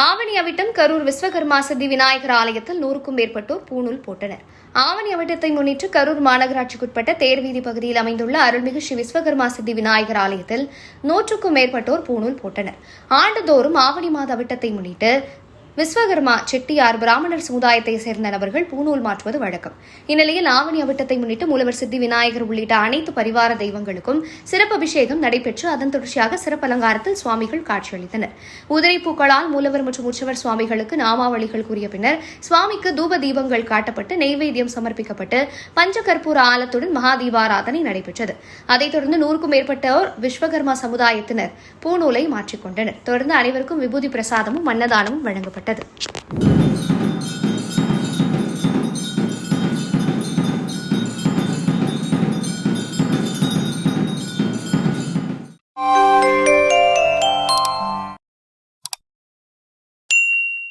ஆவணி அவிட்டம் கரூர் விஸ்வகர்மா சித்தி விநாயகர் ஆலயத்தில் 100க்கும் மேற்பட்டோர் பூணூல் போட்டனர். ஆவணி அவிட்டத்தை முன்னிட்டு கரூர் மாநகராட்சிக்குட்பட்ட தேர்வீதி பகுதியில் அமைந்துள்ள அருள்மிகு ஸ்ரீ விஸ்வகர்மா சித்தி விநாயகர் ஆலயத்தில் 100க்கும் மேற்பட்டோர் பூணூல் போட்டனர். ஆண்டுதோறும் ஆவணி மாத அவிட்டத்தை முன்னிட்டு விஸ்வகர்மா செட்டியார் பிராமணர் சமுதாயத்தை சேர்ந்த நபர்கள் பூணூல் மாற்றுவது வழக்கம். இந்நிலையில் ஆவணி அவிட்டத்தை முன்னிட்டு மூலவர் சித்தி விநாயகர் உள்ளிட்ட அனைத்து பரிவார தெய்வங்களுக்கும் சிறப்பு அபிஷேகம் நடைபெற்று அதன் தொடர்ச்சியாக சிறப்பு அலங்காரத்தில் சுவாமிகள் காட்சியளித்தனர். உதிரை பூக்களால் மூலவர் மற்றும் உற்சவர் சுவாமிகளுக்கு நாமாவளிகள் கூறிய பின்னர் சுவாமிக்கு தூப தீபங்கள் காட்டப்பட்டு நெய்வேத்தியம் சமர்ப்பிக்கப்பட்டு பஞ்சகற்பூர ஆலத்துடன் மகாதீபாராதனை நடைபெற்றது. அதைத் தொடர்ந்து 100க்கும் மேற்பட்டோர் விஸ்வகர்மா சமுதாயத்தினர் பூணூலை மாற்றிக்கொண்டனர். தொடர்ந்து அனைவருக்கும் விபூதி பிரசாதமும் அன்னதானமும் வழங்கப்பட்டது.